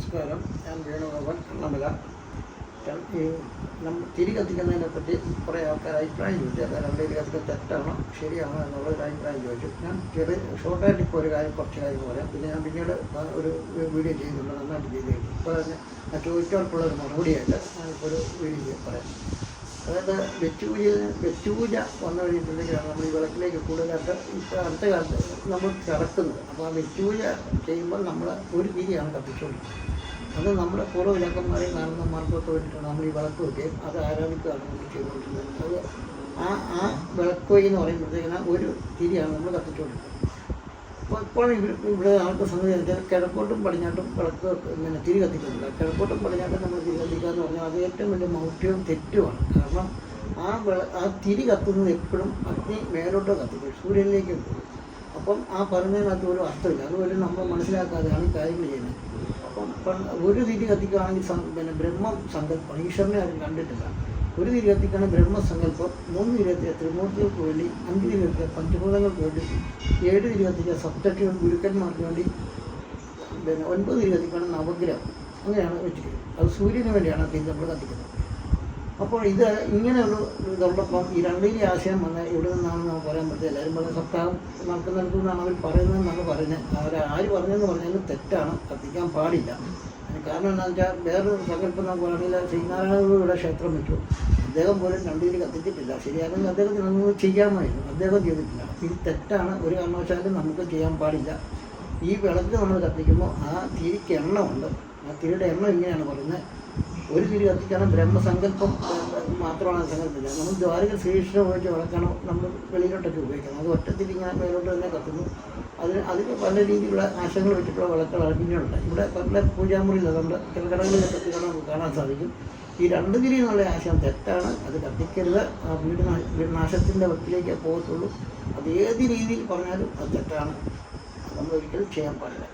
നമസ്കാരം. ഞാൻ വേണുഗോപാൽ കണ്ണമല. തിരി കത്തിക്കുന്നതിനെ പറ്റി കുറേ ആൾക്കാർ അഭിപ്രായം ചോദിച്ചു. അതായത് തിരി കത്തിക്കാൻ തെറ്റാണോ ശരിയാണോ എന്നുള്ളൊരു അഭിപ്രായം ചോദിച്ചു. ഞാൻ ഷോർട്ടായിട്ട് ഇപ്പോൾ കുറച്ച് കാര്യം പറയാം. പിന്നെ ഞാൻ പിന്നീട് ഒരു വീഡിയോ ചെയ്യുന്നുണ്ട്, നന്നായിട്ട് ചെയ്തേക്കും. ഇപ്പോൾ തന്നെ ആ ചോദിച്ചവർക്കുള്ള ഒരു മറുപടിയായിട്ട് ഞാനിപ്പോൾ ഒരു വീഡിയോ പറയാം. അതായത് വെച്ചുപൂജ വന്നു കഴിഞ്ഞിട്ടുണ്ടെങ്കിലാണ് നമ്മൾ ഈ വിളക്കിലേക്ക് കൂടുതലായിട്ട് ഇപ്പോൾ അടുത്ത കാലത്ത് നമ്മൾ കിടക്കുന്നത്. അപ്പോൾ ആ വെച്ചുപൂജ ചെയ്യുമ്പോൾ നമ്മൾ ഒരു തിരിയാണ് കത്തിച്ചുകൊണ്ടിരിക്കുന്നത്. അത് നമ്മുടെ പൂർവ്വവിലക്കന്മാരെയും കാരണന്മാർക്കൊക്കെ വേണ്ടിയിട്ടാണ് നമ്മൾ ഈ വിളക്ക് വയ്ക്കുകയും അത് ആരാധിക്കുകയാണ് നമ്മൾ ചെയ്തുകൊണ്ടിരുന്നത്. അത് ആ വിളക്ക് വഴി എന്ന് പറയുമ്പോഴത്തേക്കിന് ഒരു തിരിയാണ് നമ്മൾ കത്തിച്ചുകൊണ്ടിരിക്കുന്നത്. അപ്പോൾ ഇപ്പോൾ ഇവിടെ ആൾക്ക് സംഗതി വെച്ചാൽ കിഴക്കോട്ടും പടിഞ്ഞാട്ടും വിളക്ക് തിരി കത്തിക്കുന്നില്ല. കിഴക്കോട്ടും പടിഞ്ഞാട്ടും നമ്മൾ തിരി കത്തിക്കുക എന്ന് പറഞ്ഞാൽ അത് ഏറ്റവും വലിയ മൗഢ്യവും തെറ്റുമാണ്. കാരണം ആ തിരി കത്തുന്നത് എപ്പോഴും അഗ്നി മേലോട്ടോ കത്തിക്കും, സൂര്യനിലേക്ക് പോകും. അപ്പം ആ പറഞ്ഞതിനകത്ത് ഒരു അർത്ഥമില്ല. അതുപോലെ നമ്മൾ മനസ്സിലാക്കാതെയാണ് കാര്യങ്ങൾ ചെയ്യുന്നത്. അപ്പം ഒരു തിരി കത്തിക്കുകയാണെങ്കിൽ ബ്രഹ്മം സങ്കല്പം, ഈശ്വരനെ ആരും കണ്ടിട്ടില്ല. ഒരു തിരി കത്തിക്കുകയാണെങ്കിൽ ബ്രഹ്മസങ്കല്പം, 3 തിരി കത്തിക്കുക ത്രിമൂർത്തികൾക്ക് വേണ്ടി, 5 തിരി കത്തിക്കുക പഞ്ചഭൂതങ്ങൾക്ക് വേണ്ടി, 7 തിരി കത്തിക്കുക സപ്തർഷികൾ ഗുരുക്കന്മാർക്ക് വേണ്ടി, 9 തിരി കത്തിക്കുകയാണെങ്കിൽ നവഗ്രഹം. അങ്ങനെയാണ് വെച്ചിരിക്കുന്നത്. അത് സൂര്യന് വേണ്ടിയാണ് തിരി നമ്മൾ കത്തിക്കുന്നത്. അപ്പോൾ ഇത് ഇങ്ങനെ ഒരു ഇതുള്ളപ്പം ഈ രണ്ടിൻ്റെ ആശയം വന്ന് എവിടെ നിന്നാണെന്ന് നമുക്ക് പറയാൻ പറ്റില്ല. എല്ലാവരും പറഞ്ഞ സപ്താഹം നടക്കുന്നിടത്തുനിന്നാണ് അവർ പറയുന്നതെന്നാണ് പറഞ്ഞത്. ആര് പറഞ്ഞതെന്ന് പറഞ്ഞാലും തെറ്റാണ്, കത്തിക്കാൻ പാടില്ല. കാരണം എന്താണെന്ന് വെച്ചാൽ വേറൊരു സങ്കല്പം നമുക്ക് പറയുന്നില്ല. ശ്രീനാരായണഗുരുവിടെ ക്ഷേത്രം വെച്ചു, അദ്ദേഹം പോലും 2 തിരി കത്തിച്ചിട്ടില്ല. ശരിയാണെങ്കിൽ അദ്ദേഹത്തിന് നമുക്ക് ചെയ്യാമായിരുന്നു, അദ്ദേഹം ചെയ്തിട്ടില്ല. ഇത് തെറ്റാണ്, ഒരു കാരണവശാലും നമുക്ക് ചെയ്യാൻ പാടില്ല. ഈ വിളക്ക് നമ്മൾ കത്തിക്കുമ്പോൾ ആ തിരിക്ക് എണ്ണമുണ്ട്. ആ തിരിയുടെ എണ്ണം ഇങ്ങനെയാണ് പറയുന്നത്. ഒരു തിരി കത്തിക്കണം ബ്രഹ്മസങ്കല്പം മാത്രമാണ് സങ്കല്പില്ല. നമ്മൾ ദ്വാരക ശ്രീകൃഷ്ണ ഉപയോഗിച്ച് വിളക്കാണ് നമ്മൾ വെളിയിലോട്ടൊക്കെ ഉപയോഗിക്കുന്നത്. അത് ഒറ്റത്തിരി ഇങ്ങനെ മേലോട്ട് തന്നെ കത്തുന്നു. അതിന് പല രീതിയിലുള്ള ആശയങ്ങൾ വെച്ചിട്ടുള്ള വിളക്കുകൾ പിന്നീടുണ്ട്. ഇവിടെ പല പൂജാമുറിയിൽ നമ്മുടെ ചില കടകളിൽ കത്തിക്കണം നമുക്ക് കാണാൻ സാധിക്കും. ഈ 2 തിരി എന്നുള്ള ആശയം തെറ്റാണ്, അത് കത്തിക്കരുത്. ആ വീട് നാശത്തിൻ്റെ വക്കിലേക്ക് പോകത്തുള്ളൂ. അത് ഏത് രീതിയിൽ പറഞ്ഞാലും അത് തെറ്റാണ്, നമ്മൾ ഒരിക്കലും ചെയ്യാൻ പാടില്ല.